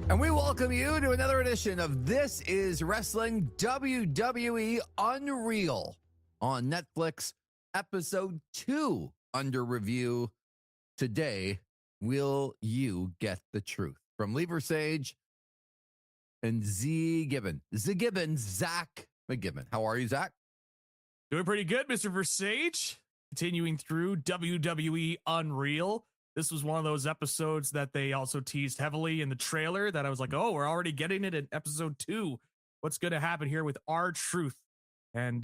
And we welcome you to another edition of This is Wrestling WWE Unreal on Netflix, episode 2 under review. Today, will you get the truth? From Versage and Zach McGibbon. How are you, Zach? Doing pretty good, Mr. Versage. Continuing through WWE Unreal. This was one of those episodes that they also teased heavily in the trailer that I was like, oh, we're already getting it in episode 2. What's going to happen here with R-Truth? And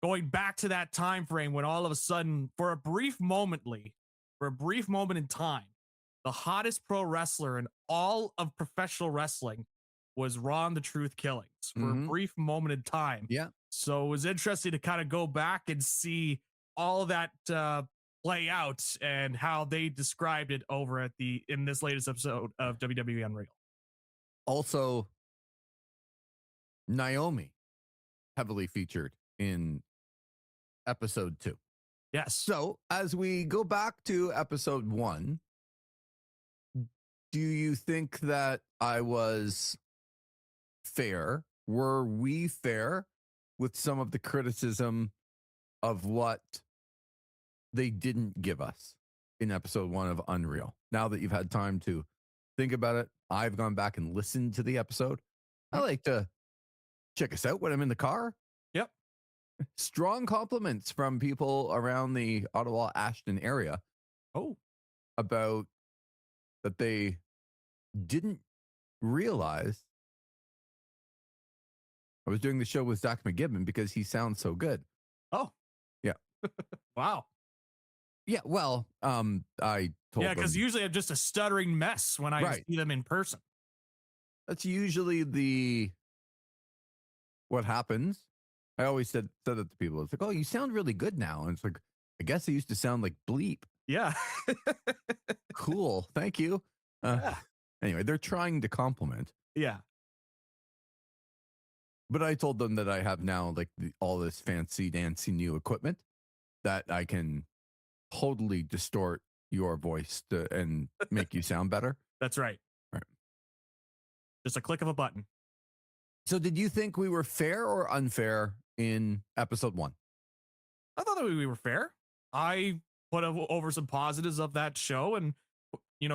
going back to that time frame when all of a sudden, for a brief moment in time, the hottest pro wrestler in all of professional wrestling was Ron the Truth Killings for a brief moment in time. Yeah. So it was interesting to kind of go back and see all that play out and how they described it over in this latest episode of WWE Unreal. Also, Naomi heavily featured in episode 2. Yes. So as we go back to episode 1, do you think that I was fair? Were we fair with some of the criticism of what they didn't give us in episode 1 of Unreal? Now that you've had time to think about it, I've gone back and listened to the episode. I like to check us out when I'm in the car. Yep. Strong compliments from people around the Ottawa Ashton area. Oh, about that they didn't realize I was doing the show with Zach McGibbon because he sounds so good. Oh, yeah. Wow. Yeah. Well, I told them. Because usually I'm just a stuttering mess when I see them in person. That's usually what happens. I always said that to people. It's like, oh, you sound really good now. And it's like, I guess I used to sound like bleep. Yeah. Cool. Thank you. Anyway, they're trying to compliment. Yeah. But I told them that I have now like all this fancy dancy new equipment that I can totally distort your voice and make you sound better. That's right. Right. Just a click of a button. So did you think we were fair or unfair in episode 1? I thought that we were fair. I put over some positives of that show and,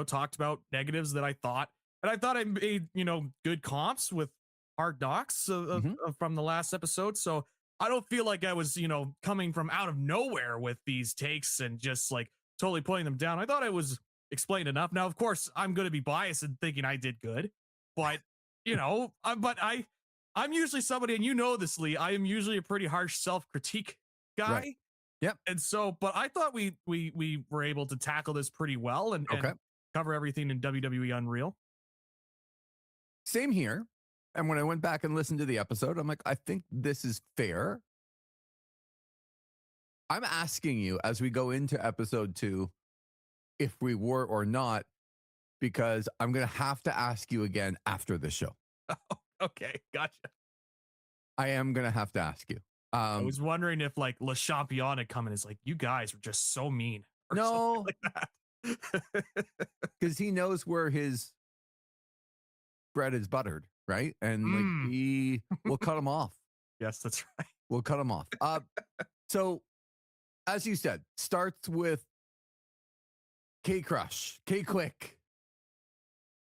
talked about negatives that I thought. And I thought I made, good comps with Hard Knocks from the last episode. So I don't feel like I was, coming from out of nowhere with these takes and just like totally putting them down. I thought I was explained enough. Now, of course, I'm going to be biased and thinking I did good, but I'm usually somebody, and you know this, Lee, I am usually a pretty harsh self-critique guy. Right. Yep. And so, but I thought we were able to tackle this pretty well and cover everything in WWE Unreal. Same here. And when I went back and listened to the episode, I'm like, I think this is fair. I'm asking you as we go into episode 2 if we were or not, because I'm going to have to ask you again after the show. Oh, okay, gotcha. I am going to have to ask you. I was wondering if like Le Champion had come and is like, you guys were just so mean. Or no, like that. Because he knows where his bread is buttered, right? And like he will cut him off. Yes, that's right. We'll cut him off. So, as you said, starts with K-Crush, K-Quick,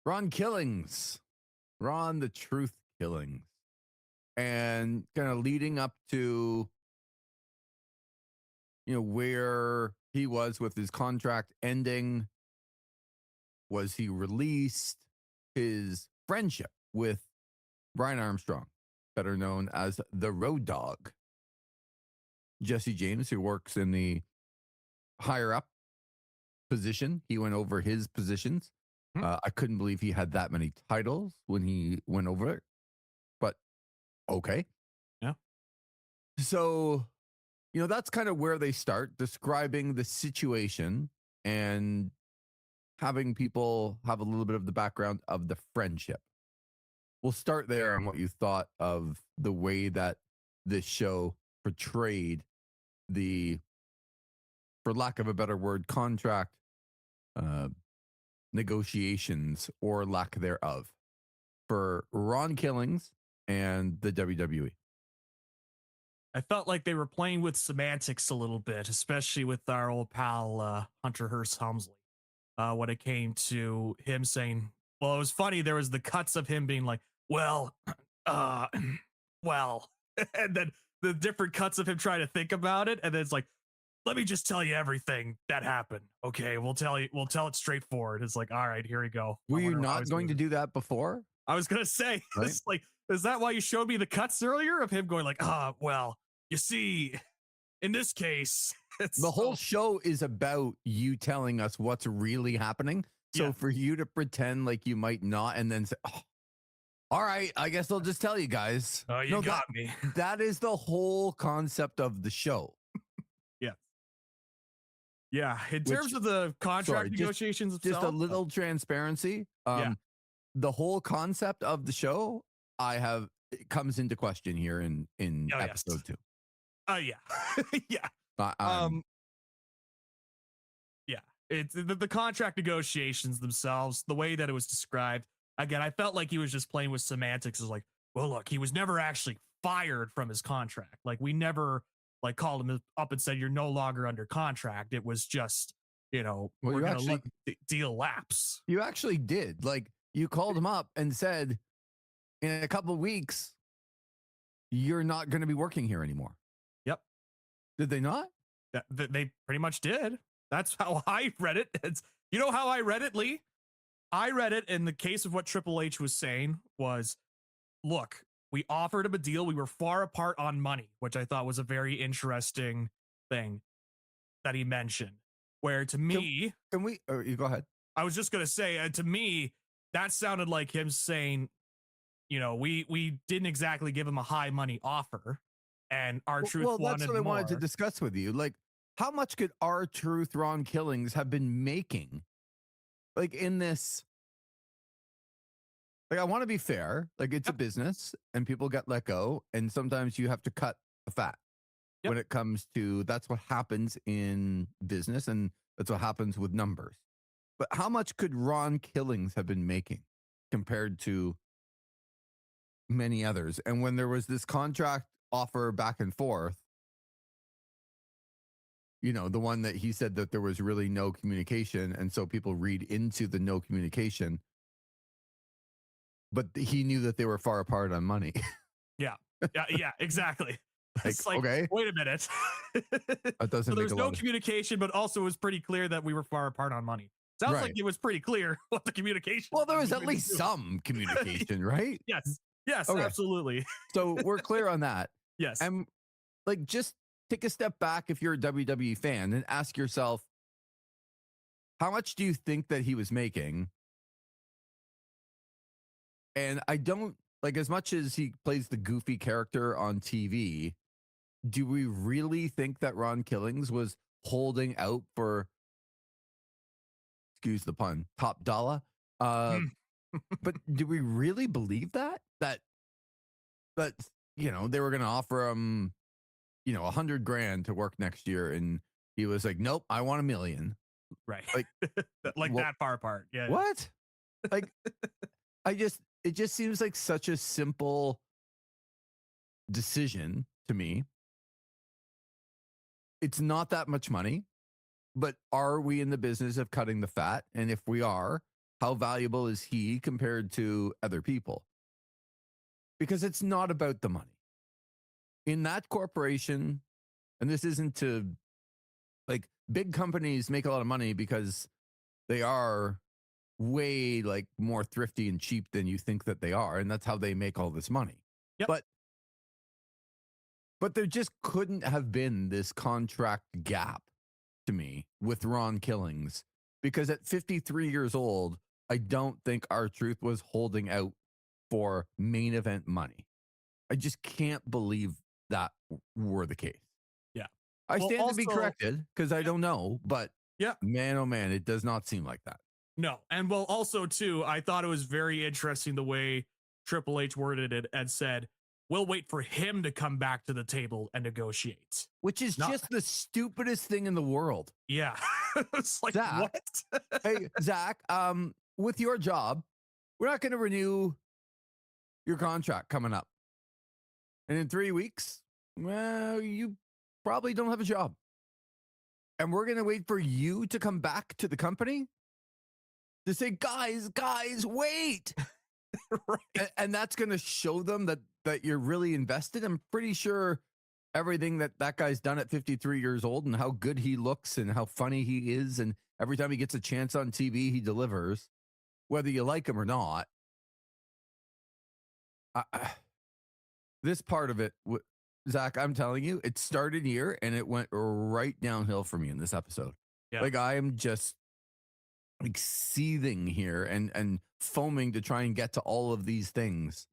Ron Killings, Ron the Truth Killings, and kind of leading up to, where he was with his contract ending. Was he released? His friendship with Brian Armstrong, better known as the Road Dogg. Jesse James, who works in the higher up position. He went over his positions. I couldn't believe he had that many titles when he went over it. But okay. Yeah. So, that's kind of where they start describing the situation and having people have a little bit of the background of the friendship. We'll start there on what you thought of the way that this show portrayed the, for lack of a better word, contract negotiations or lack thereof for Ron Killings and the WWE. I felt like they were playing with semantics a little bit, especially with our old pal Hunter Hearst Helmsley. When it came to him saying, well, it was funny. There was the cuts of him being like, well, uh, well, and then the different cuts of him trying to think about it. And then it's like, let me just tell you everything that happened. Okay, we'll tell it straightforward. It's like, all right, here we go. Were you not going to do that before? I was going to say, right? It's like, is that why you showed me the cuts earlier of him going like, well, you see, in this case, the whole show is about you telling us what's really happening. So for you to pretend like you might not and then say, oh, all right, I guess I'll just tell you guys. Oh, you got me. That is the whole concept of the show. Yeah. Yeah. In terms of the contract negotiations itself, just a little transparency. The whole concept of the show, it comes into question here in episode 2. Yeah. Yeah. Yeah. It's the contract negotiations themselves, the way that it was described. Again, I felt like he was just playing with semantics. Is like, well, look, he was never actually fired from his contract. Like, we never like called him up and said you're no longer under contract. It was just, we're going to let the deal lapse. You actually did. Like, you called him up and said, in a couple of weeks, you're not going to be working here anymore. Yep. Did they not? They pretty much did. That's how I read it. You know how I read it, Lee? I read it in the case of what Triple H was saying was, look, we offered him a deal. We were far apart on money, which I thought was a very interesting thing that he mentioned. Where to me, can we? You go ahead. I was just gonna say, to me, that sounded like him saying, we didn't exactly give him a high money offer, and R-Truth wanted more. Well, that's what I wanted to discuss with you. Like, how much could R-Truth, Ron Killings have been making? Like, in this, like, I want to be fair. Like, it's a business and people get let go. And sometimes you have to cut the fat when it comes to, that's what happens in business. And that's what happens with numbers. But how much could Ron Killings have been making compared to many others? And when there was this contract offer back and forth, the one that he said that there was really no communication. And so people read into the no communication. But he knew that they were far apart on money. Yeah, exactly. It's like, okay, wait a minute. That doesn't. So there was no communication, but also it was pretty clear that we were far apart on money. Sounds like it was pretty clear what the communication. Well, there was at least some communication, right? Yes, okay. Absolutely. So we're clear on that. Yes, and like, just take a step back if you're a WWE fan and ask yourself, how much do you think that he was making? And I don't, like, as much as he plays the goofy character on TV, do we really think that Ron Killings was holding out for, excuse the pun, top dollar? But do we really believe that they were going to offer him, $100,000 to work next year? And he was like, nope, I want $1 million. Right. Like that far apart. Yeah. What? Like, it just seems like such a simple decision to me. It's not that much money, but are we in the business of cutting the fat? And if we are, how valuable is he compared to other people? Because it's not about the money. In that corporation, and this isn't to, like, big companies make a lot of money because they are way, like, more thrifty and cheap than you think that they are, and that's how they make all this money. Yep. But there just couldn't have been this contract gap to me with Ron Killings, because at 53 years old, I don't think R-Truth was holding out for main event money. I just can't believe that were the case. Yeah. I stand to be corrected because I don't know, but man, oh man, it does not seem like that. No. And also too, I thought it was very interesting the way Triple H worded it and said, we'll wait for him to come back to the table and negotiate. Which is Not- just the stupidest thing in the world. Yeah. It's like, Zach. what? Hey, Zach, with your job, we're not going to renew your contract coming up. And in 3 weeks, well, you probably don't have a job. And we're going to wait for you to come back to the company to say, guys, wait. Right. And that's going to show them that you're really invested. I'm pretty sure everything that guy's done at 53 years old and how good he looks and how funny he is. And every time he gets a chance on TV, he delivers, whether you like him or not. This part of it, Zach, I'm telling you, it started here and it went right downhill for me in this episode. Yeah. Like I am just like seething here and foaming to try and get to all of these things.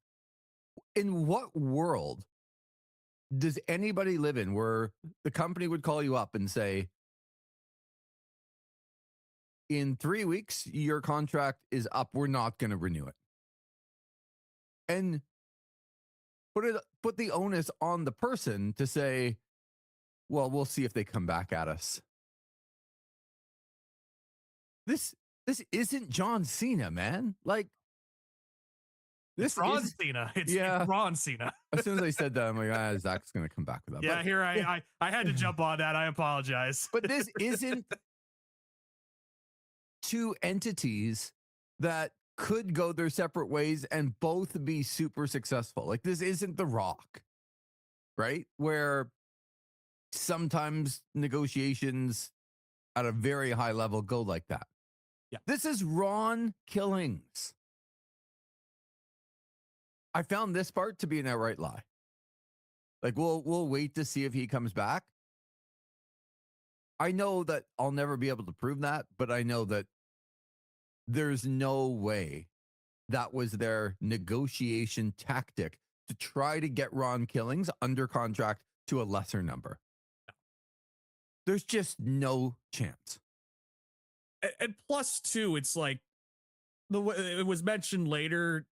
In what world does anybody live in where the company would call you up and say, in 3 weeks, your contract is up. We're not going to renew it. And put the onus on the person to say, well, we'll see if they come back at us. This isn't John Cena, man. Like this It's Ron Cena. It's Ron Cena. As soon as I said that, I'm like, Zach's going to come back with that. Yeah, but, here I had to jump on that. I apologize. But this isn't two entities that could go their separate ways and both be super successful. Like this isn't The Rock, right? Where sometimes negotiations at a very high level go like that. Yeah. This is Ron Killings. I found this part to be an outright lie. Like we'll wait to see if he comes back. I know that I'll never be able to prove that, but I know that there's no way that was their negotiation tactic to try to get Ron Killings under contract to a lesser number. There's just no chance. And plus, too, it's like it was mentioned later,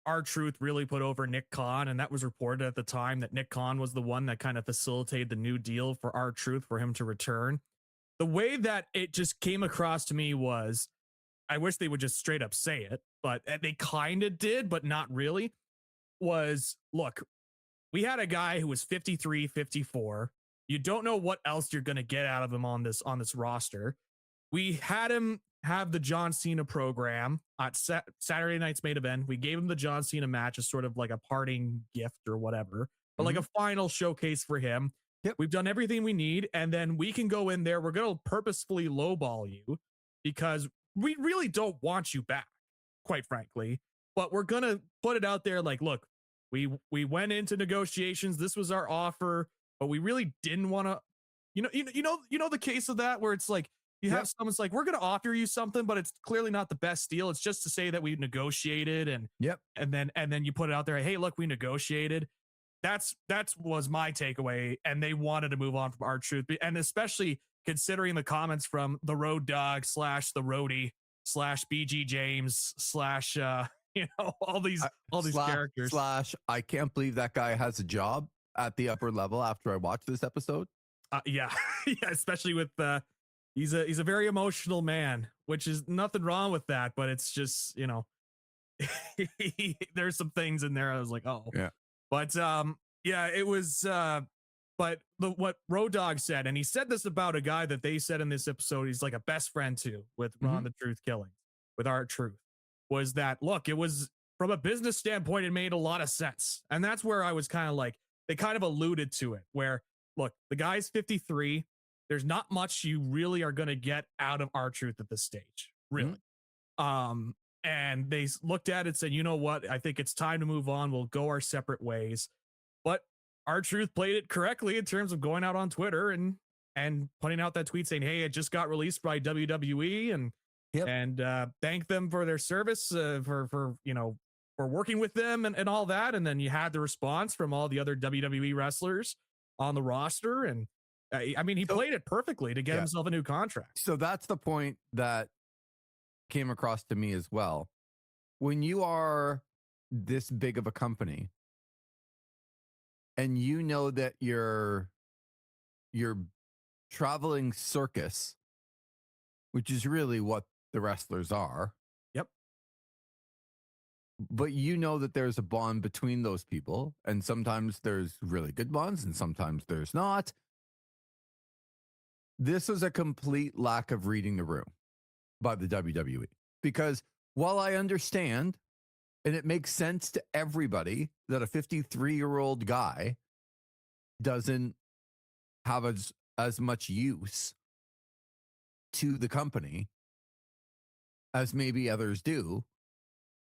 R-Truth really put over Nick Khan, and that was reported at the time that Nick Khan was the one that kind of facilitated the new deal for R-Truth for him to return. The way that it just came across to me was, I wish they would just straight up say it, but they kind of did, but not really, was, look, we had a guy who was 53, 54. You don't know what else you're going to get out of him on this roster. We had him have the John Cena program at Saturday night's main event. We gave him the John Cena match as sort of like a parting gift or whatever, but like a final showcase for him. Yep. We've done everything we need. And then we can go in there. We're going to purposefully lowball you because we really don't want you back, quite frankly. But we're going to put it out there like, look, we went into negotiations. This was our offer, but we really didn't want to, you know, the case of that where it's like, you have someone's like, we're going to offer you something, but it's clearly not the best deal. It's just to say that we negotiated and then you put it out there. Hey, look, we negotiated. That's was my takeaway. And they wanted to move on from R-Truth. And especially considering the comments from the Road Dogg / the Roadie / BG James / all these characters. / I can't believe that guy has a job at the upper level after I watched this episode. Yeah, especially with he's a very emotional man, which is nothing wrong with that, but it's just, there's some things in there I was like, oh. Yeah. But it was but what Road Dogg said, and he said this about a guy that they said in this episode he's like a best friend to with Ron the Truth Killings, with R-Truth, was that, look, it was from a business standpoint, it made a lot of sense. And that's where I was kind of like, they kind of alluded to it, where, look, the guy's 53. There's not much you really are going to get out of R-Truth at this stage, really. And they looked at it and said, you know what? I think it's time to move on. We'll go our separate ways. But R-Truth played it correctly in terms of going out on Twitter and putting out that tweet saying, hey, it just got released by WWE and thank them for their service, for working with them and all that. And then you had the response from all the other WWE wrestlers on the roster. And he played it perfectly to get himself a new contract. So that's the point that came across to me as well. When you are this big of a company, and you know that you're traveling circus, which is really what the wrestlers are, Yep. but you know that there's a bond between those people, and sometimes there's really good bonds and sometimes there's not. This was a complete lack of reading the room by the WWE, because while I understand and it makes sense to everybody that a 53-year-old guy doesn't have as much use to the company as maybe others do,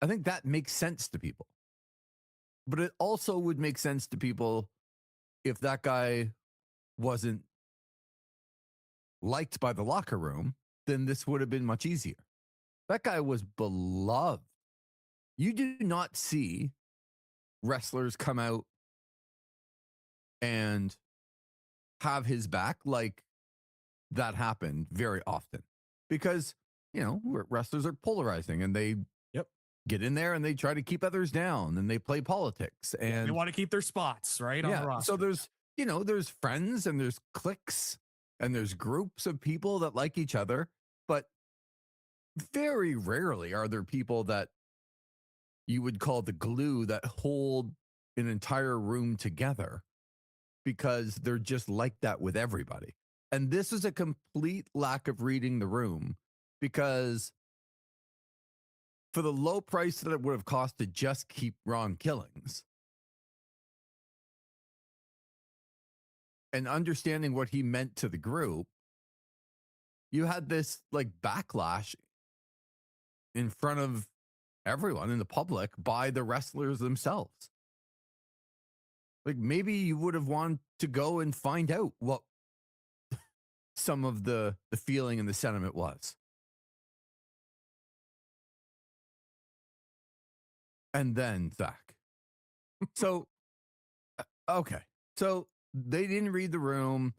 I think that makes sense to people. But it also would make sense to people if that guy wasn't liked by the locker room, then this would have been much easier. That guy was beloved. You do not see wrestlers come out and have his back like that happened very often, because, wrestlers are polarizing and they Yep. get in there and they try to keep others down and they play politics, and They want to keep their spots right on the roster. so there's friends and there's cliques and there's groups of people that like each other, but very rarely are there people that you would call the glue that hold an entire room together, because they're just like that with everybody. And this is a complete lack of reading the room, because for the low price that it would have cost to just keep Ron Killings, and understanding what he meant to the group, you had this like backlash in front of everyone in the public by the wrestlers themselves. Like, maybe you would have wanted to go and find out what some of the feeling and the sentiment was. And then Zach. So, okay. So they didn't read the room.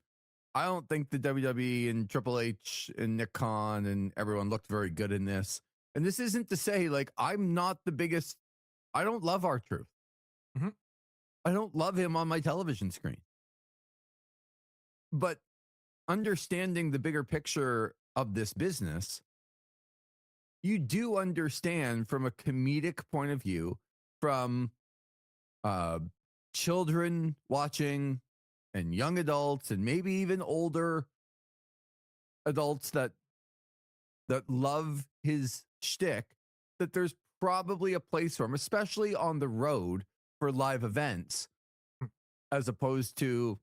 I don't think the WWE and Triple H and Nick Khan and everyone looked very good in this. And this isn't to say, like, I'm not the biggest, I don't love R-Truth. Mhm. I don't love him on my television screen. But understanding the bigger picture of this business, you do understand from a comedic point of view, from children watching and young adults and maybe even older adults that love his shtick, that there's probably a place for him, especially on the road for live events, as opposed to,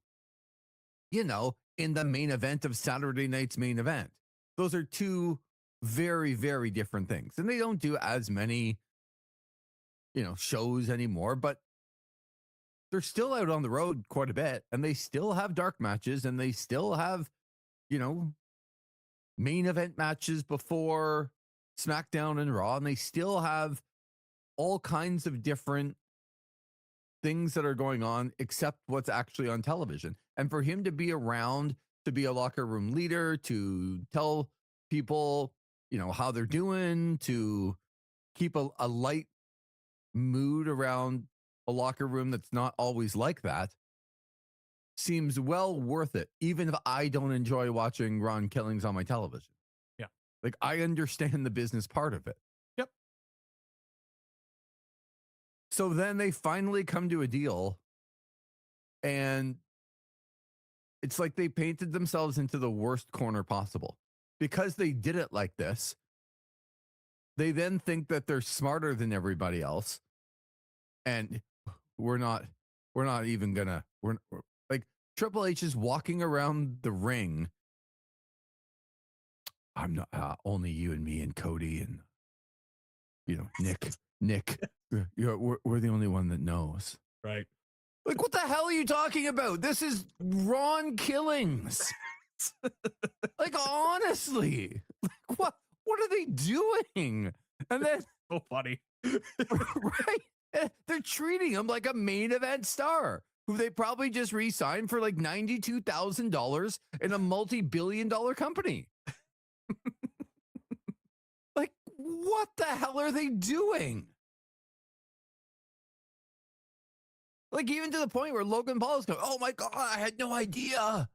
in the main event of Saturday night's main event. Those are two very, very different things. And they don't do as many, shows anymore, but they're still out on the road quite a bit, and they still have dark matches, and they still have, main event matches before SmackDown and Raw, and they still have all kinds of different things that are going on except what's actually on television. And for him to be around, to be a locker room leader, to tell people, how they're doing, to keep a light mood around a locker room that's not always like that, seems well worth it, even if I don't enjoy watching Ron Killings on my television. Yeah. Like, I understand the business part of it. Yep. So then they finally come to a deal, and it's like they painted themselves into the worst corner possible. Because they did it like this, they then think that they're smarter than everybody else. And we're not even gonna, we're like, Triple H is walking around the ring. I'm not, only you and me and Cody and, Nick, we're the only one that knows. Right. Like, what the hell are you talking about? This is Ron Killings. Like, honestly, like, what are they doing? And then, So funny. right? They're treating him like a main event star who they probably just re-signed for like $92,000 in a multi-billion-dollar company. Like, what the hell are they doing? Like, even to the point where Logan Paul is going, "Oh my God, I had no idea."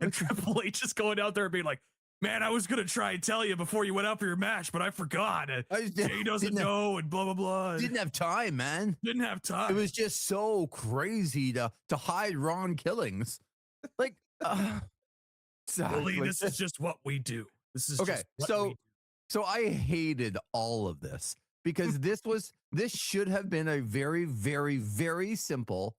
And Triple H is going out there and being like, "Man, I was gonna try and tell you before you went out for your match, but I forgot. Jay doesn't know, and blah blah blah." Didn't have time, man. Didn't have time. It was just so crazy to hide Ron Killings. Like, Billy, this is just what we do. This is okay. Just what we do. So I hated all of this because this should have been a very, very, very simple.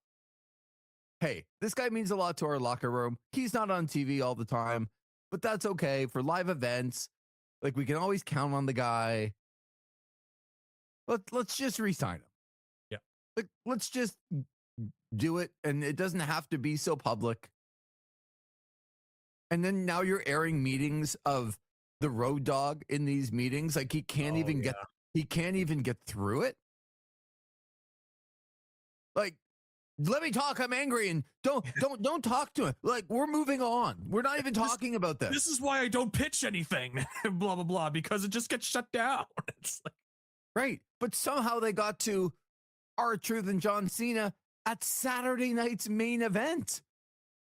Hey, this guy means a lot to our locker room. He's not on TV all the time, but that's okay for live events. Like, we can always count on the guy. Let's just re-sign him. Yeah. Like, let's just do it, and it doesn't have to be so public. And then now you're airing meetings of the Road Dogg in these meetings. Like, he can't even get through it. Like, let me talk. I'm angry, and don't talk to him. Like, we're moving on. We're not even talking about this. This is why I don't pitch anything. Blah blah blah. Because it just gets shut down. It's like, right, but somehow they got to R-Truth and John Cena at Saturday night's main event.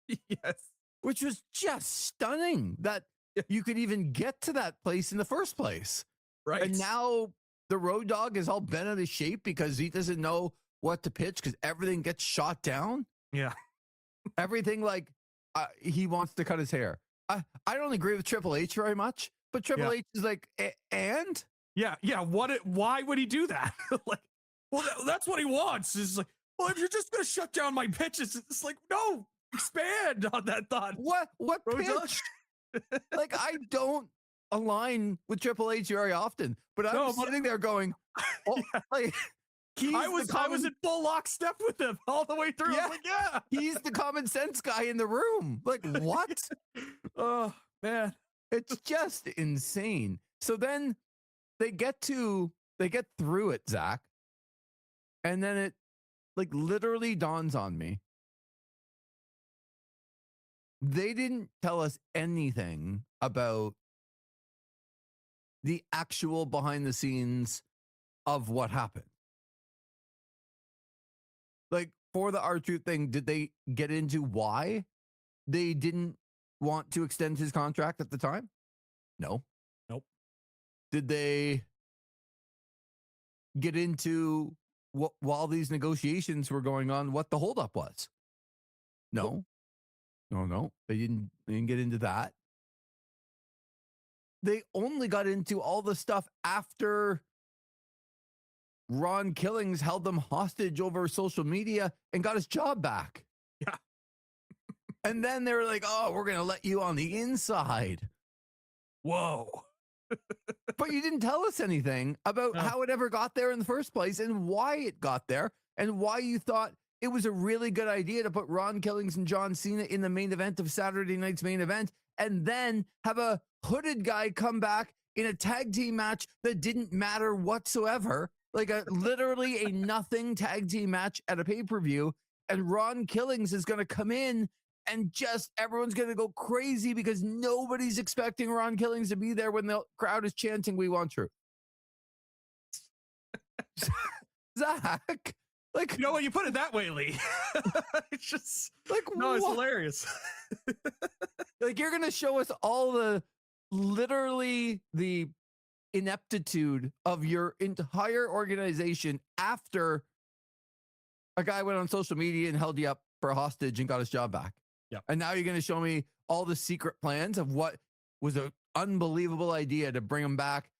Yes, which was just stunning that you could even get to that place in the first place. Right, and now the Road Dogg is all bent out of shape because he doesn't know what to pitch because everything gets shot down. Yeah. Everything, like, he wants to cut his hair. I don't agree with Triple H very much, but Triple H is like, and? Yeah. Why would he do that? Like, well, that's what he wants. Is like, well, if you're just going to shut down my pitches, it's like, no, expand on that thought. What pitch? Like, I don't align with Triple H very often, but I'm sitting there going, oh, like, I was in full lockstep with him all the way through. Yeah, like, yeah. He's the common sense guy in the room. Like, what? Oh man, it's just insane. So then they get through it, Zach, and then it, like, literally dawns on me. They didn't tell us anything about the actual behind the scenes of what happened. Like, for the R-Truth thing, did they get into why they didn't want to extend his contract at the time? No. Nope. Did they get into what, while these negotiations were going on, what the holdup was? No. No. They didn't get into that. They only got into all the stuff after Ron Killings held them hostage over social media and got his job back. Yeah. And then they were like, "Oh, we're going to let you on the inside." Whoa. But you didn't tell us anything about how it ever got there in the first place and why it got there and why you thought it was a really good idea to put Ron Killings and John Cena in the main event of Saturday night's main event and then have a hooded guy come back in a tag team match that didn't matter whatsoever. Like, literally a nothing tag team match at a pay-per-view, and Ron Killings is going to come in and just everyone's going to go crazy because nobody's expecting Ron Killings to be there when the crowd is chanting, "We want truth." Zach, like, you know what, you put it that way, Lee. It's just like, no, it's hilarious. Like, you're going to show us all the ineptitude of your entire organization after a guy went on social media and held you up for a hostage and got his job back. Yeah. And now you're going to show me all the secret plans of what was an unbelievable idea to bring him back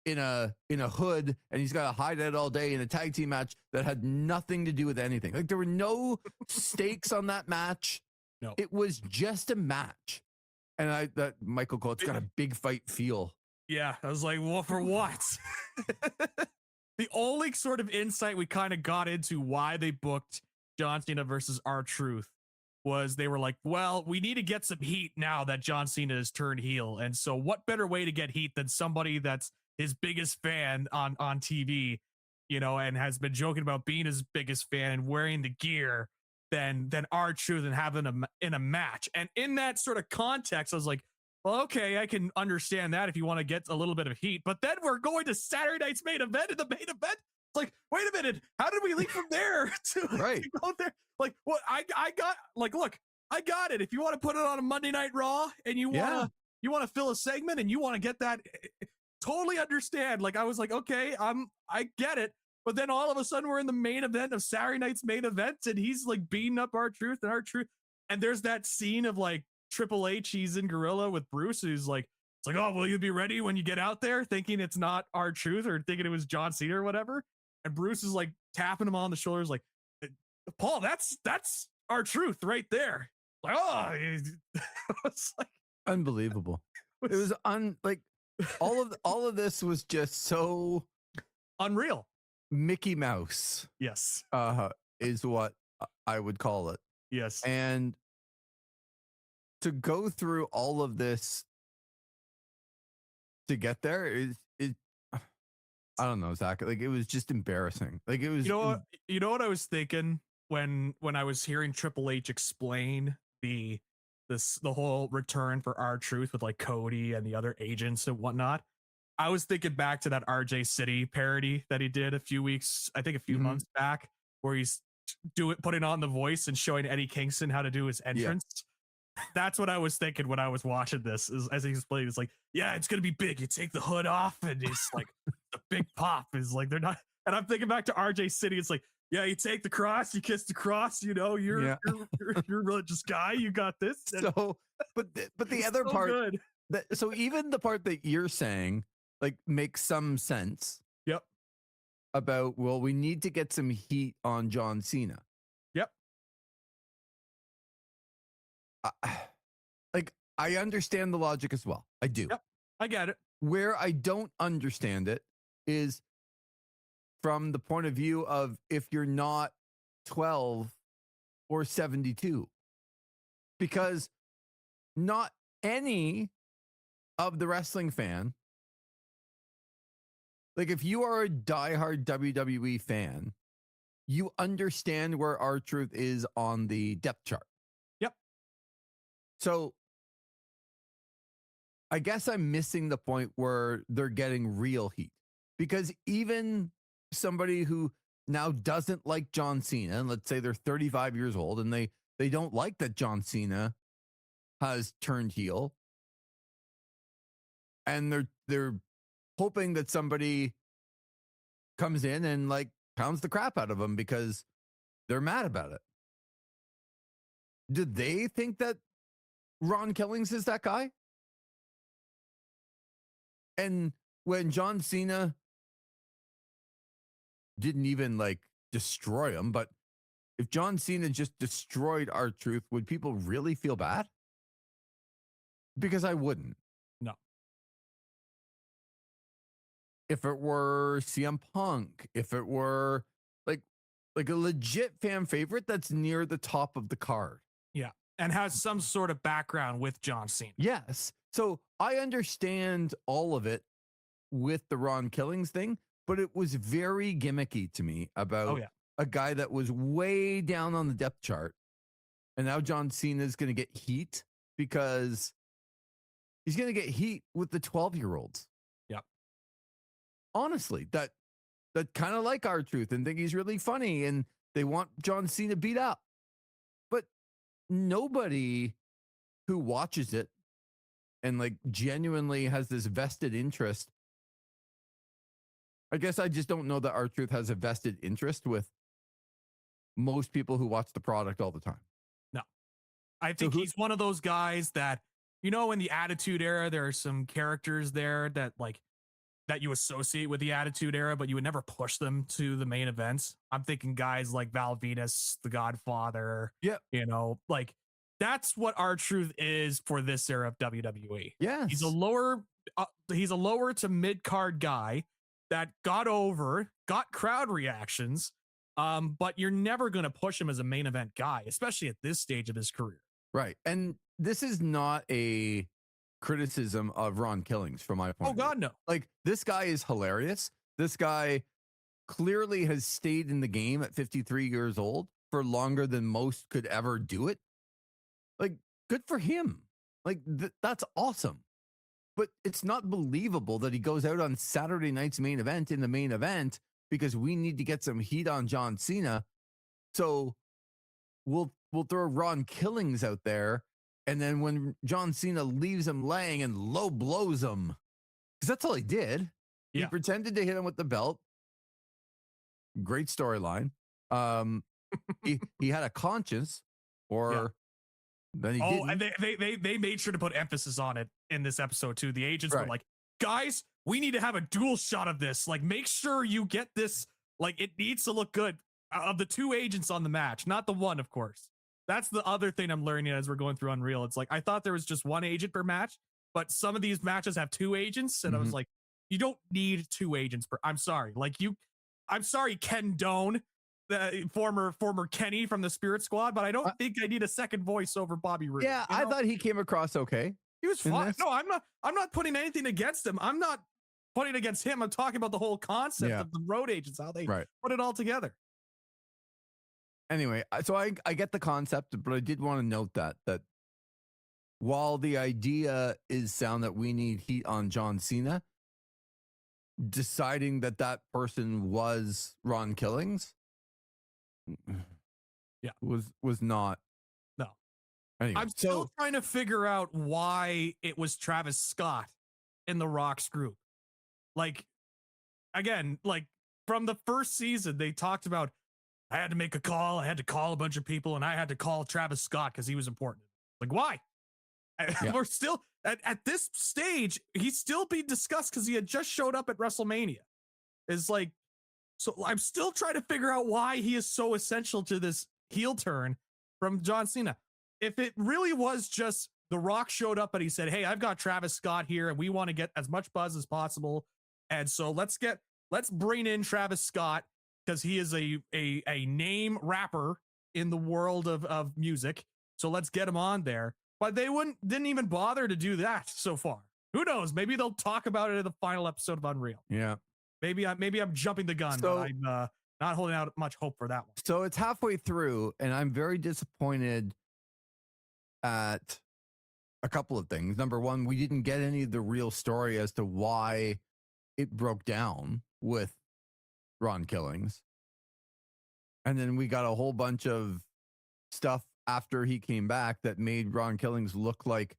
in a hood, and he's got to hide it all day in a tag team match that had nothing to do with anything. Like, there were no stakes on that match. No. It was just a match. And that Michael Cole's got a big fight feel. Yeah, I was like, well, for what? The only sort of insight we kind of got into why they booked John Cena versus R-Truth was they were like, well, we need to get some heat now that John Cena has turned heel. And so what better way to get heat than somebody that's his biggest fan on TV, and has been joking about being his biggest fan and wearing the gear than R-Truth and having him in a match. And in that sort of context, I was like, well, okay, I can understand that if you want to get a little bit of heat. But then we're going to Saturday night's main event, and the main event, it's like, wait wait a minute, how did we leap from there Right. to go there? Like, what I got, like, look, I got it. If you want to put it on a Monday Night Raw and you want to fill a segment and you want to get that, totally understand. Like, I was like, okay, I get it. But then all of a sudden we're in the main event of Saturday night's main event and he's like beating up R-Truth and R-Truth. And there's that scene of like Triple H, he's in Gorilla with Bruce, who's like, it's like, oh, will you be ready when you get out there? Thinking it's not R-Truth or thinking it was John Cena or whatever. And Bruce is like tapping him on the shoulders, like, Paul, that's R-Truth right there. Like, oh, it's like Unbelievable. It was like all of this was just so unreal. Mickey Mouse. Yes. Is what I would call it. Yes. And to go through all of this to get there is I don't know, Zach. Like, it was just embarrassing. Like, it was. You know what I was thinking when I was hearing Triple H explain the whole return for R-Truth with like Cody and the other agents and whatnot. I was thinking back to that RJ City parody that he did a few months back, where he's putting on the voice and showing Eddie Kingston how to do his entrance. Yeah. That's what I was thinking when I was watching this. As he explained, it's like, yeah, it's gonna be big. You take the hood off, and it's like the big pop is like they're not. And I'm thinking back to RJ City. It's like, yeah, you take the cross, you kiss the cross. You know, you're a religious guy. You got this. And so, but the other part. Good. So even the part that you're saying, like, makes some sense. Yep. About, well, we need to get some heat on John Cena. Yep. Like, I understand the logic as well. I do. Yep. I get it. Where I don't understand it is from the point of view of if you're not 12 or 72. Because not any of the wrestling fan, like, if you are a diehard WWE fan, you understand where R-Truth is on the depth chart. Yep. So I guess I'm missing the point where they're getting real heat, because even somebody who now doesn't like John Cena, and let's say they're 35 years old and they don't like that John Cena has turned heel, and they're hoping that somebody comes in and like pounds the crap out of them because they're mad about it. Do they think that Ron Killings is that guy? And when John Cena didn't even like destroy him, but if John Cena just destroyed R-Truth, would people really feel bad? Because I wouldn't. No. If it were CM Punk, if it were like a legit fan favorite that's near the top of the card. Yeah. And has some sort of background with John Cena. Yes. So I understand all of it with the Ron Killings thing, but it was very gimmicky to me about a guy that was way down on the depth chart. And now John Cena is going to get heat because he's going to get heat with the 12-year-olds. Yep. Honestly, that kind of like R-Truth and think he's really funny, and they want John Cena beat up. But nobody who watches it and like genuinely has this vested interest. I guess I just don't know that R-Truth has a vested interest with most people who watch the product all the time. No. I think he's one of those guys that, you know, in the Attitude Era, there are some characters there that like that you associate with the Attitude Era, but you would never push them to the main events. I'm thinking guys like Val Venus, The Godfather. Yeah. You know, like that's what R-Truth is for this era of WWE. Yes. He's a lower to mid card guy that got crowd reactions. But you're never going to push him as a main event guy, especially at this stage of his career. Right. And this is not a criticism of Ron Killings from my point. Oh God, no. Like, this guy is hilarious. This guy clearly has stayed in the game at 53 years old for longer than most could ever do it. Like, good for him. Like, that's awesome. But it's not believable that he goes out on Saturday night's main event in the main event because we need to get some heat on John Cena. So we'll throw Ron Killings out there. And then when John Cena leaves him laying and low blows him, because that's all he did. He Yeah. pretended to hit him with the belt. Great storyline. He had a conscience, or then he didn't. And they made sure to put emphasis on it in this episode too. The agents were like, guys, we need to have a dual shot of this. Like, make sure you get this. Like, it needs to look good. Of the two agents on the match, not the one, of course. That's the other thing I'm learning as we're going through Unreal. It's like, I thought there was just one agent per match, but some of these matches have two agents. And I was like, you don't need two agents per. I'm sorry. Like, I'm sorry, Ken Doan, the former Kenny from the Spirit Squad, but I don't think I need a second voice over Bobby Roode. Yeah, I thought he came across okay. He was fine. No, I'm not putting anything against him. I'm not putting against him. I'm talking about the whole concept of the road agents, how they put it all together. Anyway, so I get the concept, but I did want to note that while the idea is sound that we need heat on John Cena, deciding that person was Ron Killings, was not. No. Anyway, I'm still trying to figure out why it was Travis Scott in the Rock's group. Like, again, like from the first season, they talked about, I had to make a call. I had to call a bunch of people, and I had to call Travis Scott because he was important. Like, why? We're still at this stage. He's still being discussed because he had just showed up at WrestleMania. It's like, so I'm still trying to figure out why he is so essential to this heel turn from John Cena. If it really was just The Rock showed up and he said, hey, I've got Travis Scott here, and we want to get as much buzz as possible. And so let's bring in Travis Scott, because he is a name rapper in the world of music. So let's get him on there. But they didn't even bother to do that so far. Who knows? Maybe they'll talk about it in the final episode of Unreal. Yeah. Maybe I'm jumping the gun, but I'm not holding out much hope for that one. So it's halfway through, and I'm very disappointed at a couple of things. Number one, we didn't get any of the real story as to why it broke down with Ron Killings. And then we got a whole bunch of stuff after he came back that made Ron Killings look like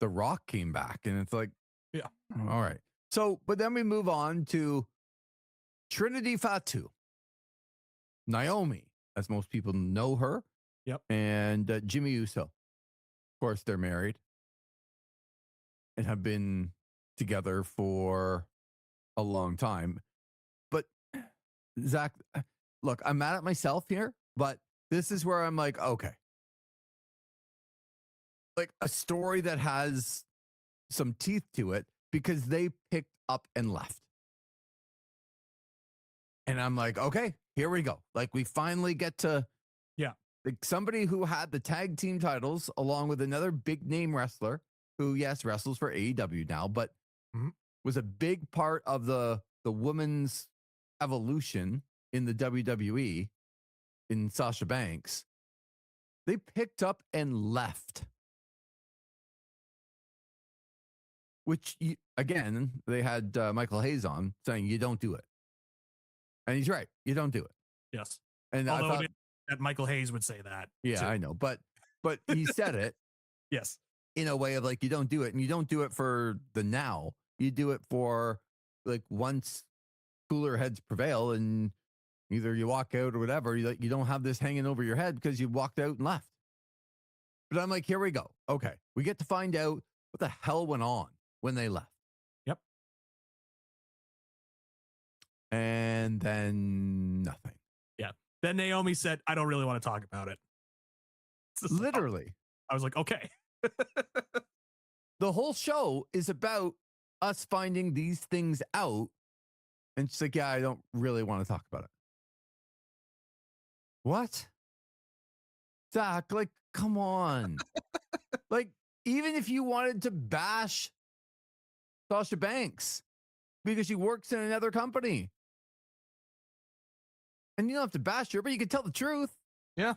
The Rock came back. And it's like, yeah, all right. So, but then we move on to Trinity Fatu, Naomi, as most people know her. Yep. And Jimmy Uso. Of course, they're married and have been together for a long time. But Zach, look, I'm mad at myself here, but this is where I'm like, okay. Like a story that has some teeth to it, because they picked up and left. And I'm like, okay, here we go. Like, we finally get to like somebody who had the tag team titles along with another big name wrestler who, yes, wrestles for AEW now, but was a big part of the women's evolution in the WWE in Sasha Banks. They picked up and left. Which, again, they had Michael Hayes on saying, you don't do it. And he's right. You don't do it. Yes. And although I thought that Michael Hayes would say that. Yeah, too. I know. But he said it. Yes. In a way of like, you don't do it. And you don't do it for the now. You do it for like once cooler heads prevail and either you walk out or whatever. You don't have this hanging over your head because you walked out and left. But I'm like, here we go. Okay. We get to find out what the hell went on when they left. Yep. And then nothing. Yeah. Then Naomi said, I don't really want to talk about it. Literally. I was like, okay. The whole show is about us finding these things out. And she's like, yeah, I don't really want to talk about it. What? Zach, like, come on. Like, even if you wanted to bash Sasha Banks because she works in another company, and you don't have to bash her, but you can tell the truth. Yeah.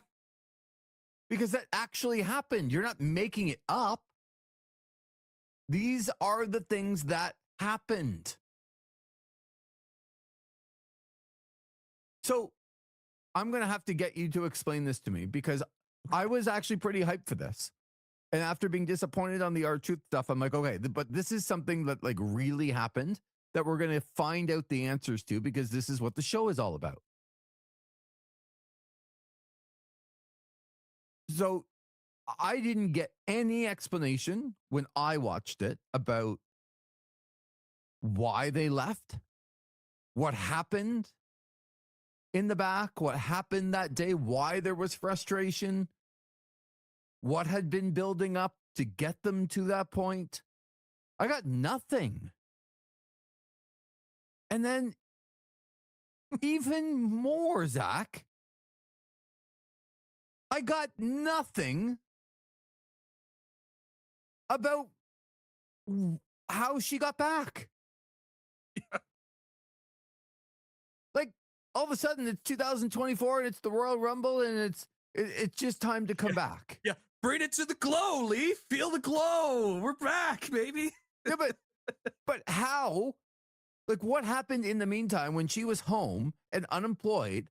Because that actually happened. You're not making it up. These are the things that happened. So I'm going to have to get you to explain this to me because I was actually pretty hyped for this. And after being disappointed on the R-Truth stuff, I'm like, okay, but this is something that like really happened that we're going to find out the answers to because this is what the show is all about. So I didn't get any explanation when I watched it about why they left, what happened in the back, what happened that day, why there was frustration, what had been building up to get them to that point. I got nothing. And then even more, Zach, I got nothing about how she got back. Yeah. Like, all of a sudden, it's 2024 and it's the Royal Rumble and it's just time to come back. Yeah. Bring it to the glow, Lee. Feel the glow. We're back, baby. Yeah, but how? Like, what happened in the meantime when she was home and unemployed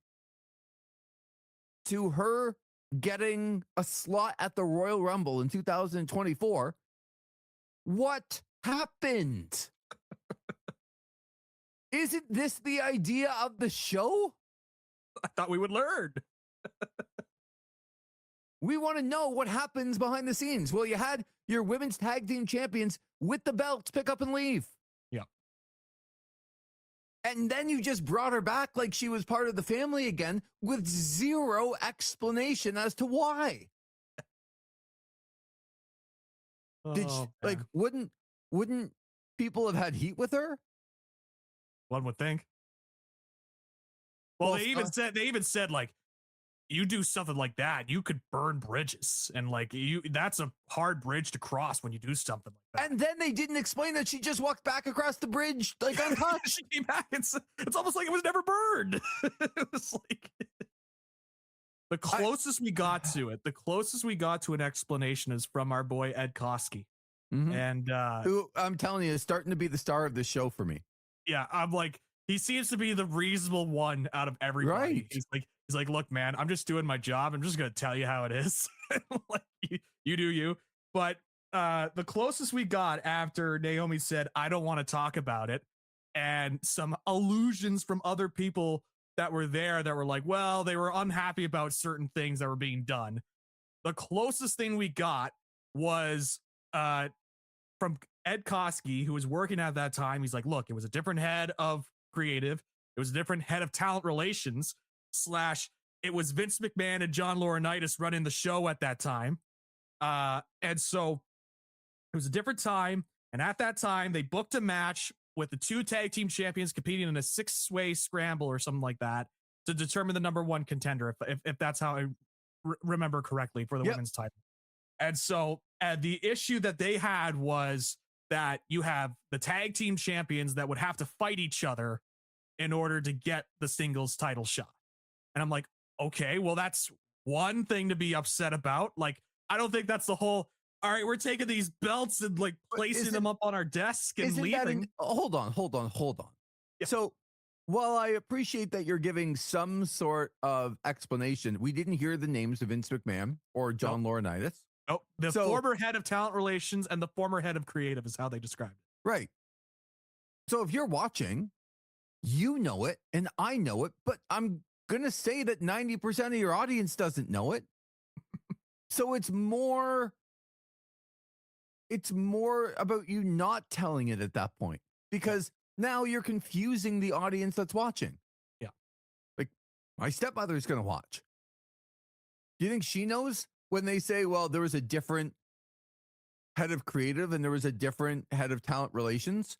to her getting a slot at the Royal Rumble in 2024? What happened? Isn't this the idea of the show? I thought we would learn. We want to know what happens behind the scenes. Well, you had your women's tag team champions with the belts pick up and leave. Yeah. And then you just brought her back like she was part of the family again with zero explanation as to why. Wouldn't people have had heat with her? One would think. Well, they even said like, you do something like that, you could burn bridges, and like that's a hard bridge to cross when you do something like that. And then they didn't explain that she just walked back across the bridge like untouched. She came back. It's almost like it was never burned. It was like the closest we got to an explanation is from our boy Ed Koski. Mm-hmm. And who I'm telling you is starting to be the star of the show for me. Yeah, I'm like, he seems to be the reasonable one out of everybody. Right. He's like, look, man, I'm just doing my job. I'm just gonna tell you how it is. Like, you do you. But the closest we got after Naomi said, I don't want to talk about it, and some allusions from other people that were there that were like, well, they were unhappy about certain things that were being done. The closest thing we got was from Ed Koski, who was working at that time. He's like, look, it was a different head of creative. It was a different head of talent relations / it was Vince McMahon and John Laurinaitis running the show at that time. And so it was a different time. And at that time, they booked a match with the two tag team champions competing in a 6-way scramble or something like that to determine the number one contender, if that's how I remember correctly, for the women's title. And so the issue that they had was that you have the tag team champions that would have to fight each other in order to get the singles title shot. And I'm like, okay, well, that's one thing to be upset about. Like, I don't think that's the whole, all right, we're taking these belts and like placing them up on our desk and leaving. Hold on. Yeah. So while I appreciate that you're giving some sort of explanation, we didn't hear the names of Vince McMahon or John Laurinaitis. Oh, the former head of talent relations and the former head of creative is how they described it. Right. So if you're watching, you know it and I know it, but I'm going to say that 90% of your audience doesn't know it. So it's more about you not telling it at that point, because now you're confusing the audience that's watching. Yeah. Like, my stepmother is going to watch. Do you think she knows when they say, well, there was a different head of creative and there was a different head of talent relations?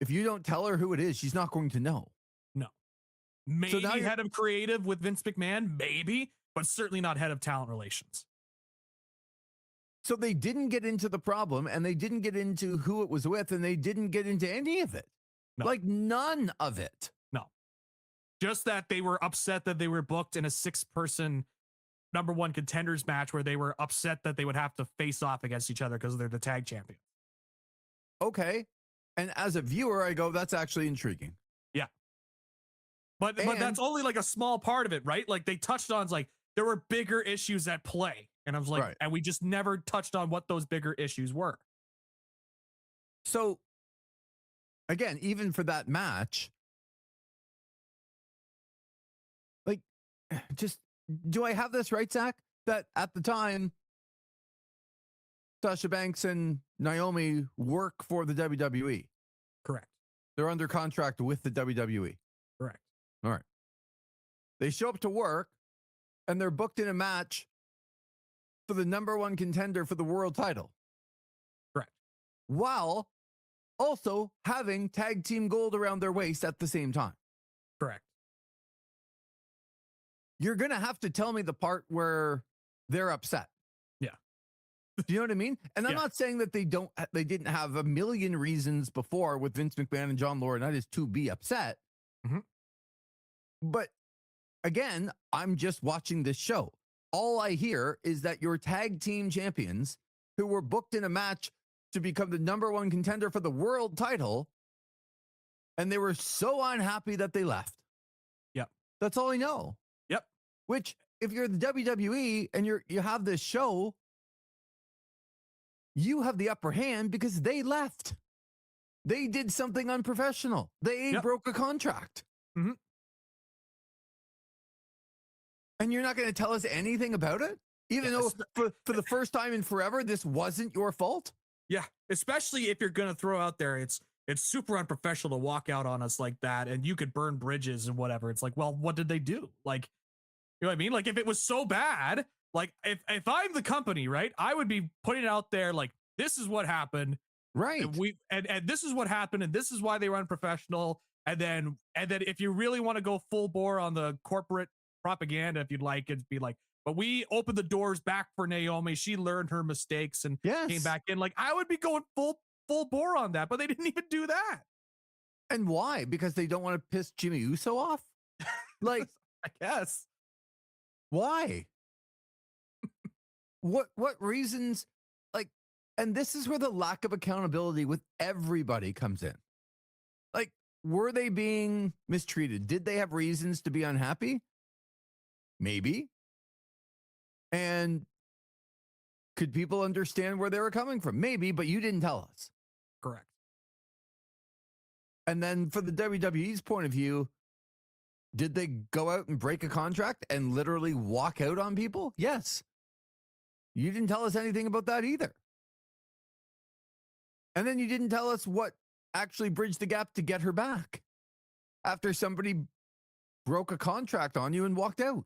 If you don't tell her who it is, she's not going to know. No. Maybe head of creative with Vince McMahon, maybe, but certainly not head of talent relations. So they didn't get into the problem, and they didn't get into who it was with, and they didn't get into any of it. No. Like, none of it. No. Just that they were upset that they were booked in a 6-person number one contenders match where they were upset that they would have to face off against each other because they're the tag champions. Okay. And as a viewer, I go, that's actually intriguing. Yeah. But that's only like a small part of it, right? Like they touched on like there were bigger issues at play. And I was like, and we just never touched on what those bigger issues were. So again, even for that match, like, just do I have this right, Zach? That at the time, Sasha Banks and Naomi work for the WWE. Correct. They're under contract with the WWE. Correct. All right. They show up to work and they're booked in a match for the number one contender for the world title. Correct. While also having tag team gold around their waist at the same time. Correct. You're going to have to tell me the part where they're upset. Yeah. Do you know what I mean? And I'm not saying that they didn't have a million reasons before with Vince McMahon and John Laurinaitis to be upset. Mm-hmm. But again, I'm just watching this show. All I hear is that your tag team champions who were booked in a match to become the number one contender for the world title, and they were so unhappy that they left. Yep. That's all I know. Yep. Which, if you're the WWE and you have this show, you have the upper hand because they left. They did something unprofessional. They broke a contract. Mm-hmm. And you're not going to tell us anything about it? Even though for the first time in forever, this wasn't your fault? Yeah, especially if you're going to throw out there, it's super unprofessional to walk out on us like that, and you could burn bridges and whatever. It's like, well, what did they do? Like, you know what I mean? Like, if it was so bad, like, if I'm the company, right, I would be putting it out there like, this is what happened. Right. And this is what happened, and this is why they were unprofessional. And then if you really want to go full bore on the corporate propaganda, if you'd like, it'd be like, but we opened the doors back for Naomi. She learned her mistakes and came back in. Like, I would be going full bore on that, but they didn't even do that. And why? Because they don't want to piss Jimmy Uso off? Like, I guess. Why? What reasons? Like, and this is where the lack of accountability with everybody comes in. Like, were they being mistreated? Did they have reasons to be unhappy? Maybe. And could people understand where they were coming from? Maybe, but you didn't tell us. Correct. And then for the WWE's point of view, did they go out and break a contract and literally walk out on people? Yes. You didn't tell us anything about that either. And then you didn't tell us what actually bridged the gap to get her back after somebody broke a contract on you and walked out.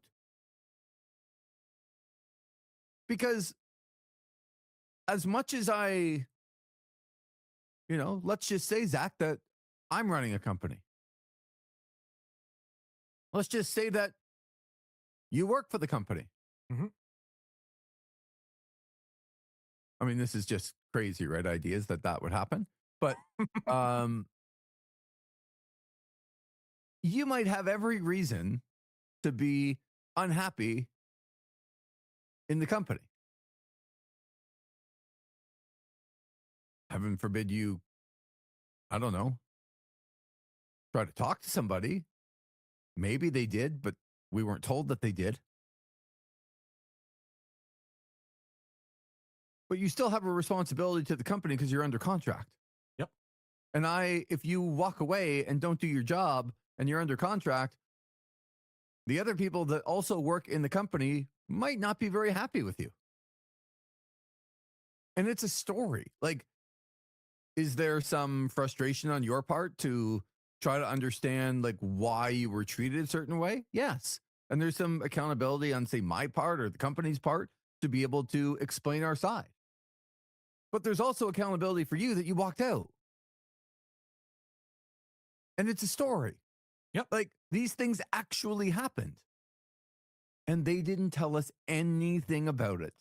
Because as much as let's just say, Zach, that I'm running a company. Let's just say that you work for the company. Mm-hmm. I mean, this is just crazy, right? Ideas that would happen. But you might have every reason to be unhappy in the company. Heaven forbid you, I don't know, try to talk to somebody. Maybe they did, but we weren't told that they did. But you still have a responsibility to the company because you're under contract. Yep. And if you walk away and don't do your job and you're under contract, the other people that also work in the company might not be very happy with you. And it's a story. Like, is there some frustration on your part to try to understand like why you were treated a certain way? Yes. And there's some accountability on, say, my part or the company's part to be able to explain our side. But there's also accountability for you that you walked out. And it's a story. Yep. Like, these things actually happened. And they didn't tell us anything about it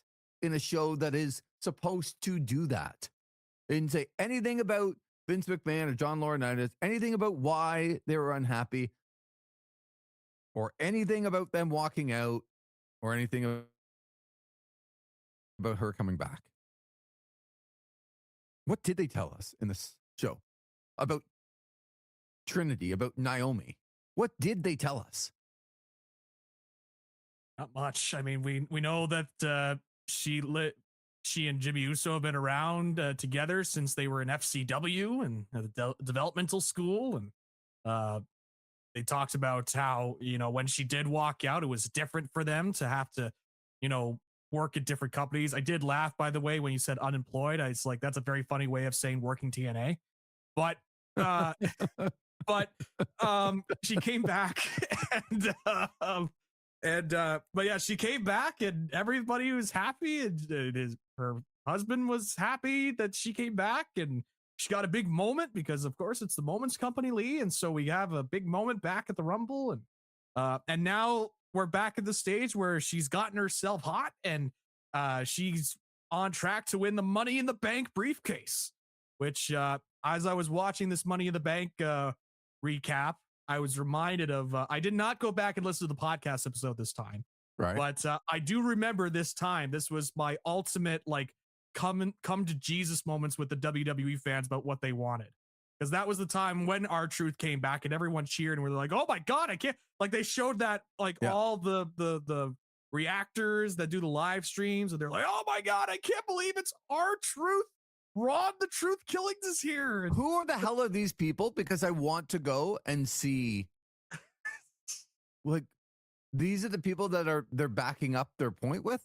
in a show that is supposed to do that. They didn't say anything about Vince McMahon or John Laurinaitis, anything about why they were unhappy, or anything about them walking out, or anything about her coming back. What did they tell us in this show about Trinity, about Naomi? What did they tell us? Not much. I mean, we know that she and Jimmy Uso have been around together since they were in FCW and the developmental school, and they talked about how, when she did walk out, it was different for them to have to, work at different companies. I did laugh, by the way, when you said unemployed. I was like, that's a very funny way of saying working TNA. But but she came back and but yeah, she came back and everybody was happy, and her husband was happy that she came back, and she got a big moment because, of course, it's the Moments Company, Lee, and so we have a big moment back at the Rumble, and now we're back at the stage where she's gotten herself hot, and she's on track to win the Money in the Bank briefcase. Which, as I was watching this Money in the Bank recap, I was reminded of. I did not go back and listen to the podcast episode this time, Right. but I do remember this time. This was my ultimate come to Jesus moments with the WWE fans about what they wanted, because that was the time when R-Truth came back and everyone cheered and were like, "Oh my god, I can't!" Like they showed that all the reactors that do the live streams, and they're like, "Oh my god, I can't believe it's R-Truth. Ron the Truth Killings is here." Who are the hell are these people? Because I want to go and see. Like, these are the people that they're backing up their point with?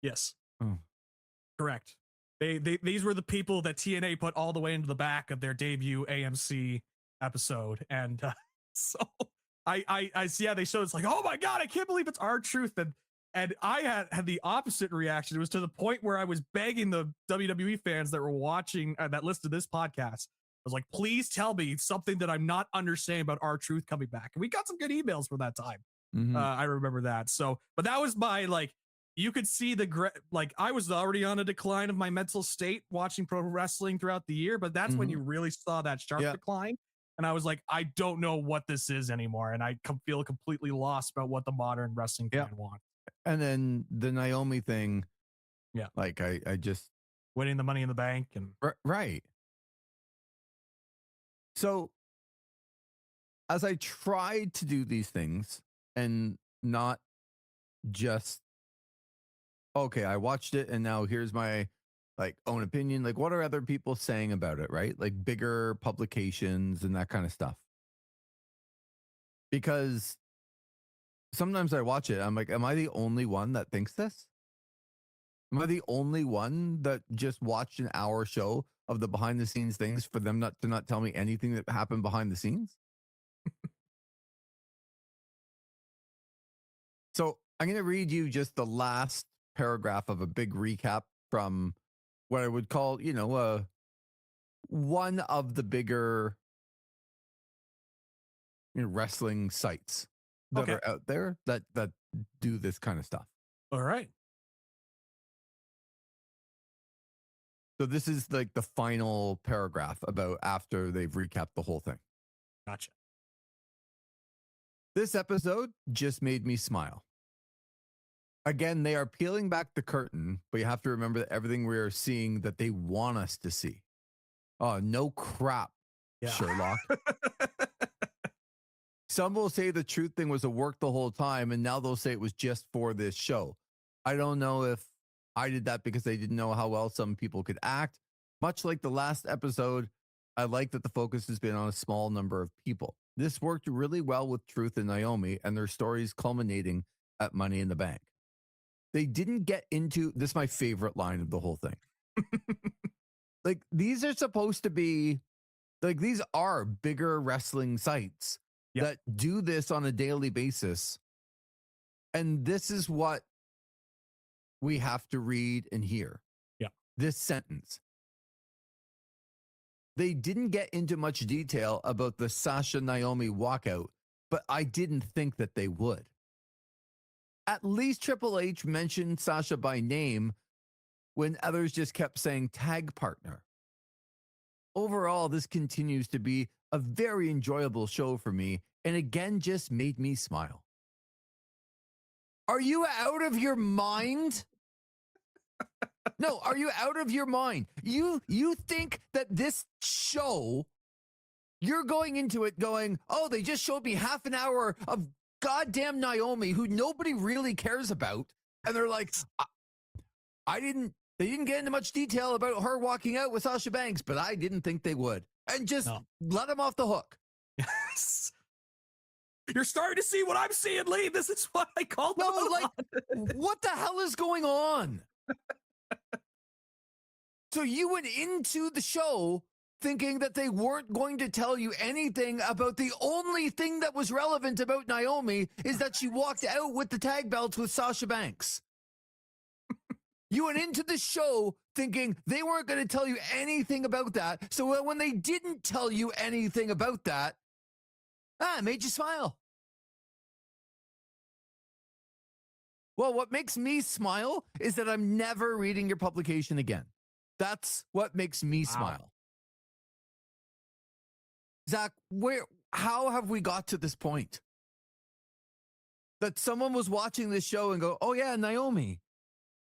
Yes. Oh. Correct. These were the people that TNA put all the way into the back of their debut AMC episode. And so they showed, it's like, "Oh my God, I can't believe it's R-Truth." And I had the opposite reaction. It was to the point where I was begging the WWE fans that were watching, that listened to this podcast. I was like, "Please tell me something that I'm not understanding about R-Truth coming back." And we got some good emails for that time. Mm-hmm. I remember that. So, but that was my, you could see I was already on a decline of my mental state watching pro wrestling throughout the year, but that's when you really saw that sharp decline. And I was like, I don't know what this is anymore. And I feel completely lost about what the modern wrestling fan wants. And then the Naomi thing. Yeah. I just. Winning the Money in the Bank. And right. So as I tried to do these things and not just, okay, I watched it and now here's my own opinion. What are other people saying about it, right? Bigger publications and that kind of stuff. Because sometimes I watch it, I'm like, am I the only one that thinks this? Am I the only one that just watched an hour show of the behind the scenes things for them not to tell me anything that happened behind the scenes? So I'm going to read you just the last paragraph of a big recap from what I would call, one of the bigger wrestling sites that are out there that do this kind of stuff. All right. So this is the final paragraph about after they've recapped the whole thing. Gotcha. This episode just made me smile. Again, they are peeling back the curtain, but you have to remember that everything we are seeing that they want us to see. Oh, no crap, Sherlock. Some will say the truth thing was a work the whole time, and now they'll say it was just for this show. I don't know if I did that because they didn't know how well some people could act. Much like the last episode, I like that the focus has been on a small number of people. This worked really well with Truth and Naomi and their stories culminating at Money in the Bank. They didn't get into, this is my favorite line of the whole thing. These are supposed to be, these are bigger wrestling sites that do this on a daily basis. And this is what we have to read and hear. Yeah. This sentence. They didn't get into much detail about the Sasha Naomi walkout, but I didn't think that they would. At least Triple H mentioned Sasha by name when others just kept saying tag partner. Overall, this continues to be a very enjoyable show for me, and again just made me smile. Are you out of your mind? No, are you out of your mind? You think that this show you're going into it going, oh, they just showed me half an hour of goddamn Naomi, who nobody really cares about. And they're like, they didn't get into much detail about her walking out with Sasha Banks, but I didn't think they would. And just let them off the hook. Yes. You're starting to see what I'm seeing, Lee. This is what I call what the hell is going on? So you went into the show thinking that they weren't going to tell you anything about the only thing that was relevant about Naomi is that she walked out with the tag belts with Sasha Banks. You went into the show thinking they weren't going to tell you anything about that. So when they didn't tell you anything about that, it made you smile. Well, what makes me smile is that I'm never reading your publication again. That's what makes me smile. Zach, how have we got to this point? That someone was watching this show and go, oh yeah, Naomi.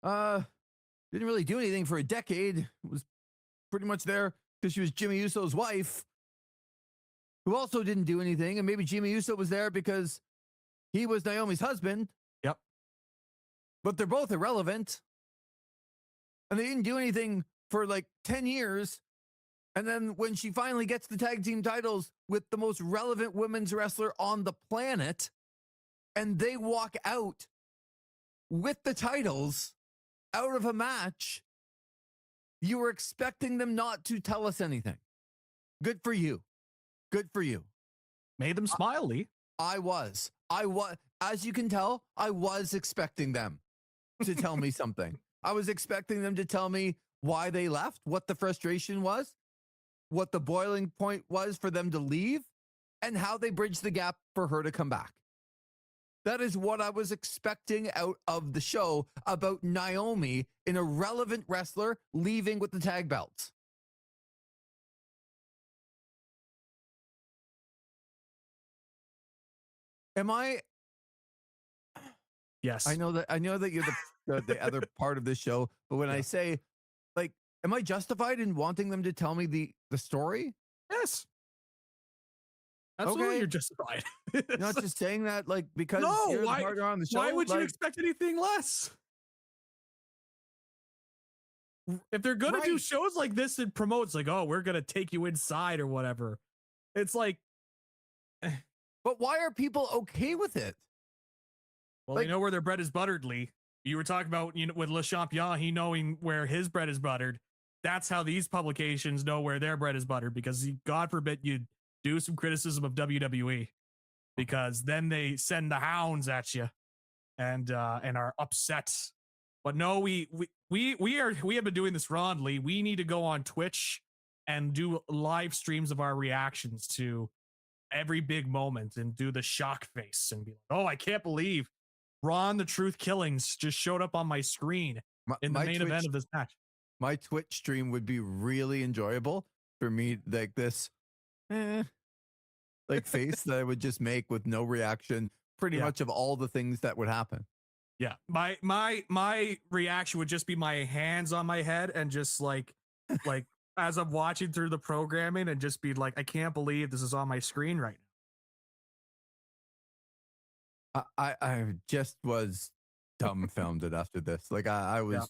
Didn't really do anything for a decade. Was pretty much there because she was Jimmy Uso's wife, who also didn't do anything. And maybe Jimmy Uso was there because he was Naomi's husband. Yep. But they're both irrelevant. And they didn't do anything for like 10 years. And then when she finally gets the tag team titles with the most relevant women's wrestler on the planet, and they walk out with the titles out of a match, you were expecting them not to tell us anything. Good for you. Good for you. Made them smile, Lee. I was, as you can tell, I was expecting them to tell me something. I was expecting them to tell me why they left, what the frustration was, what the boiling point was for them to leave, and how they bridged the gap for her to come back. That is what I was expecting out of the show about Naomi, an irrelevant wrestler, leaving with the tag belts. Am I? Yes. I know that you're the other part of this show, but when I say, like, am I justified in wanting them to tell me the story? Yes. Absolutely, okay. You're justified. You're not just saying that, like, because no, you're the partner on the show. Why would you expect anything less? If they're gonna do shows like this, it promotes like, oh, we're gonna take you inside or whatever. It's like, but why are people okay with it? Well, they know where their bread is buttered, Lee. You were talking about, with Le Champion, he knowing where his bread is buttered. That's how these publications know where their bread is buttered, because God forbid you do some criticism of WWE, because then they send the hounds at you and are upset. But no, we have been doing this wrong, Lee. We need to go on Twitch and do live streams of our reactions to every big moment and do the shock face and be like, oh, I can't believe Ron the Truth Killings just showed up on my screen in the main event of this match. My Twitch stream would be really enjoyable for me, like this like face that I would just make with no reaction, pretty much of all the things that would happen. Yeah. My reaction would just be my hands on my head and just like as I'm watching through the programming and just be like, I can't believe this is on my screen right now. I just was dumbfounded after this. Like I was,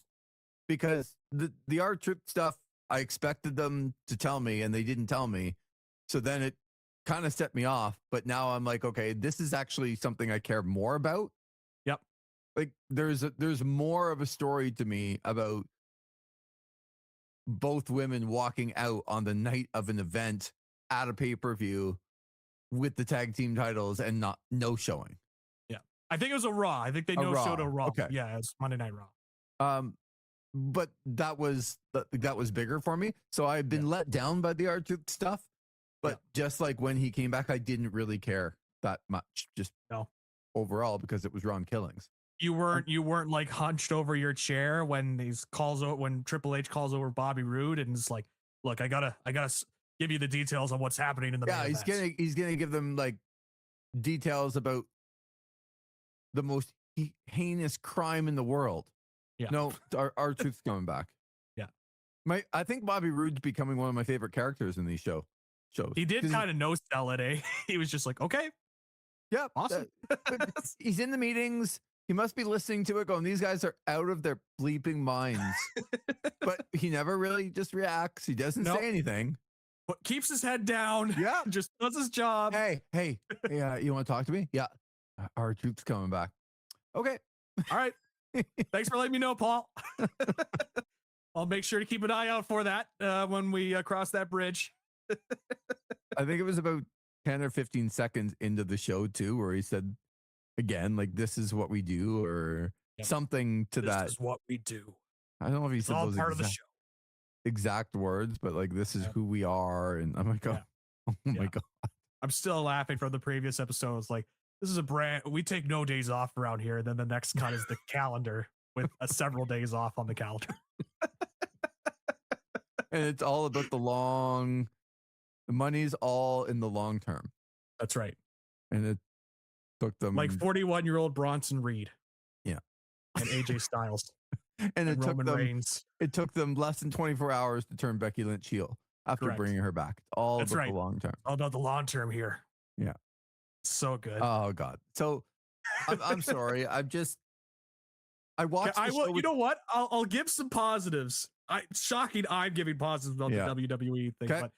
because the R-Truth stuff, I expected them to tell me and they didn't tell me. So then it kind of set me off. But now I'm like, okay, this is actually something I care more about. Yep. Like there's more of a story to me about both women walking out on the night of an event at a pay-per-view with the tag team titles and no showing. Yeah. I think it was a Raw. I think they showed a Raw. Okay. Yeah, it was Monday Night Raw. But that was bigger for me. So I've been let down by the R-Truth stuff. But just like when he came back, I didn't really care that much. Just overall, because it was Ron Killings. You weren't like hunched over your chair when when Triple H calls over Bobby Roode and it's like, look, I gotta give you the details on what's happening in the main event. He's gonna give them like details about the most heinous crime in the world. Yeah. No, our truth's coming back. Yeah. I think Bobby Roode's becoming one of my favorite characters in these show. shows. He did kind of no sell it, eh? He was just like, okay, Yeah, awesome. he's in the meetings. He must be listening to it going, these guys are out of their bleeping minds. But he never really just reacts. He doesn't say anything. But keeps his head down. Yeah. Just does his job. Hey, you want to talk to me? Yeah. Our troops coming back. Okay. All right. Thanks for letting me know, Paul. I'll make sure to keep an eye out for that when we cross that bridge. I think it was about 10 or 15 seconds into the show too, where he said again, like, this is what we do, or something to that. This is what we do. I don't know if he said those part of the show. Exact words, but like, this is who we are. And I'm like, oh my God. I'm still laughing from the previous episodes. Like, this is we take no days off around here. And then the next cut is the calendar with several days off on the calendar. And it's all about the money's all in the long term. That's right. And it took them like 41-year-old Bronson Reed. Yeah. And AJ Styles. And it took them Reigns. It took them less than 24 hours to turn Becky Lynch heel after bringing her back. It's all about the long term. All about the long term here. Yeah. So good. Oh God. So I'm sorry. I watched the show you know what? I'll give some positives. Shocking I'm giving positives about the WWE thing, but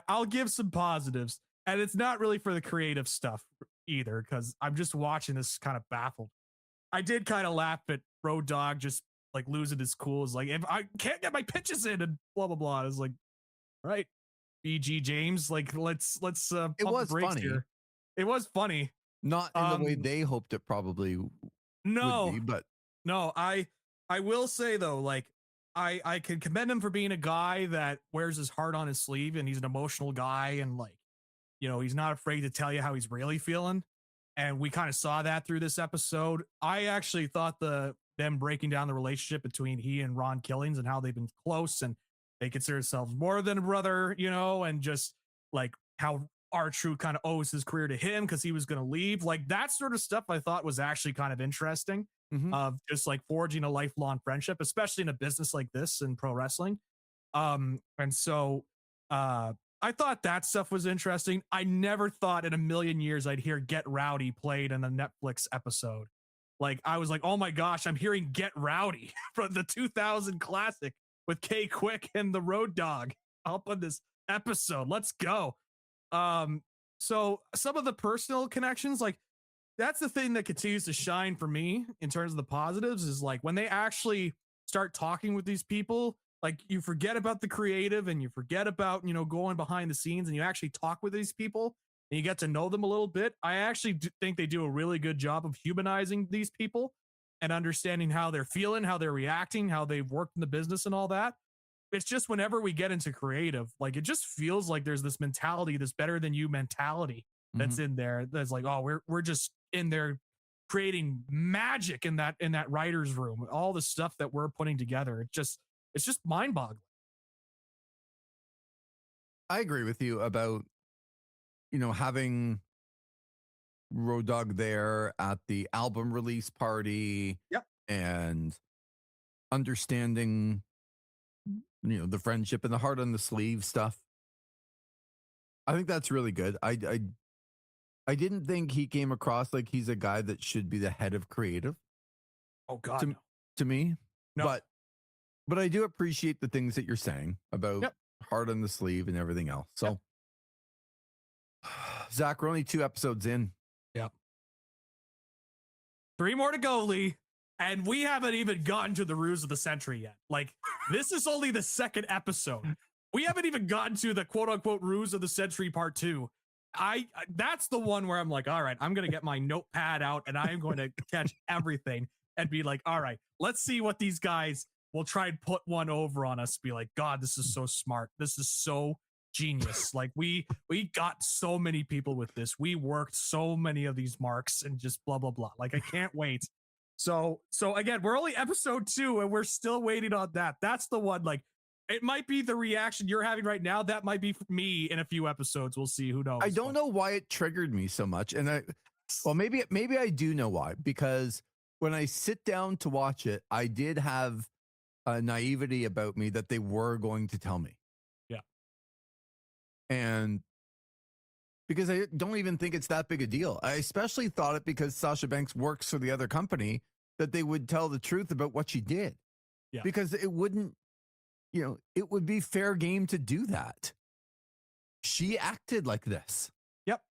I'll give some positives. And it's not really for the creative stuff either, because I'm just watching this kind of baffled. I did kind of laugh at Road Dogg just like losing his cool. It's like, if I can't get my pitches in and blah blah blah. It's like, all right, BG James, like let's pump the brakes funny. here. It was funny. Not in the way they hoped it probably would be, but no, I will say though, like I can commend him for being a guy that wears his heart on his sleeve, and he's an emotional guy, and like, you know, he's not afraid to tell you how he's really feeling. And we kind of saw that through this episode. I actually thought them breaking down the relationship between he and Ron Killings and how they've been close and they consider themselves more than a brother, you know, and just like how R-Truth kind of owes his career to him because he was going to leave. Like that sort of stuff I thought was actually kind of interesting, of just like forging a lifelong friendship, especially in a business like this in pro wrestling. And so I thought that stuff was interesting. I never thought in a million years I'd hear Get Rowdy played in a Netflix episode. Like, I was like, oh my gosh, I'm hearing Get Rowdy from the 2000 classic with K Quick and the Road Dogg up on this episode. Let's go. So some of the personal connections, like that's the thing that continues to shine for me in terms of the positives, is like when they actually start talking with these people, like you forget about the creative and you forget about, you know, going behind the scenes, and you actually talk with these people and you get to know them a little bit. I actually think they do a really good job of humanizing these people and understanding how they're feeling, how they're reacting, how they've worked in the business and all that. It's just whenever we get into creative, like it just feels like there's this mentality, this better than you mentality that's in there. That's like, oh, we're just in there creating magic in that writer's room, all the stuff that we're putting together. It's just mind boggling. I agree with you about, you know, having Road Dogg there at the album release party. Yep. And understanding, you know, the friendship and the heart on the sleeve stuff. I think that's really good. I didn't think he came across like he's a guy that should be the head of creative. Oh God, to me. No. But I do appreciate the things that you're saying about heart on the sleeve and everything else. So Zach, we're only 2 episodes in. Yep. 3 more to go, Lee. And we haven't even gotten to the ruse of the century yet. Like, this is only the 2nd episode. We haven't even gotten to the quote unquote ruse of the century part 2. That's the one where I'm like, all right, I'm going to get my notepad out and I am going to catch everything and be like, all right, let's see what these guys will try and put one over on us. Be like, God, this is so smart. This is so genius. Like we got so many people with this. We worked so many of these marks and just blah, blah, blah. Like, I can't wait. So again, we're only episode 2 and we're still waiting on that. That's the one. Like, it might be the reaction you're having right now. That might be for me in a few episodes. We'll see. Who knows? I don't know why it triggered me so much. And maybe I do know why, because when I sit down to watch it, I did have a naivety about me that they were going to tell me. Yeah. And because I don't even think it's that big a deal. I especially thought it because Sasha Banks works for the other company that they would tell the truth about what she did. Yeah. Because it wouldn't, it would be fair game to do that. She acted like this. Yep.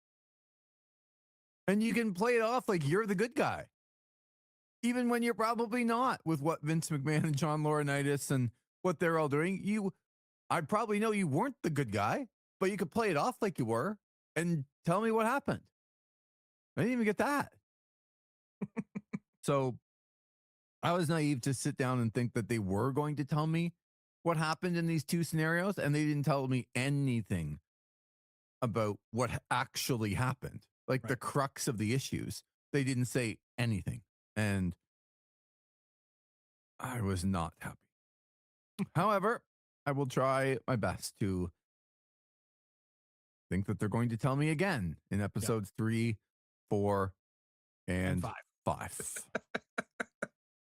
And you can play it off like you're the good guy, even when you're probably not, with what Vince McMahon and John Laurinaitis and what they're all doing. I probably know you weren't the good guy, but you could play it off like you were and tell me what happened. I didn't even get that. So I was naive to sit down and think that they were going to tell me what happened in these two scenarios, and they didn't tell me anything about what actually happened, like the crux of the issues. They didn't say anything, and I was not happy. However, I will try my best to think that they're going to tell me again in episodes 3, 4, and 5.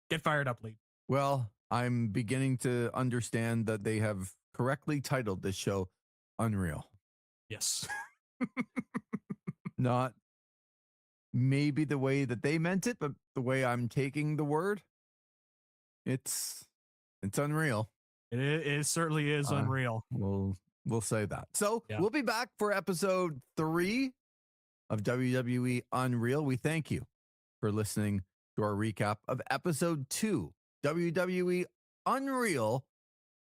Get fired up, Lee. Well, I'm beginning to understand that they have correctly titled this show Unreal. Yes. Not maybe the way that they meant it, but the way I'm taking the word. It's unreal. It certainly is unreal. We'll say that. So we'll be back for episode 3 of WWE Unreal. We thank you for listening to our recap of episode 2, WWE Unreal.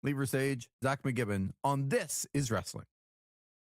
Lee Versage, Zach McGibbon on This Is Wrestling.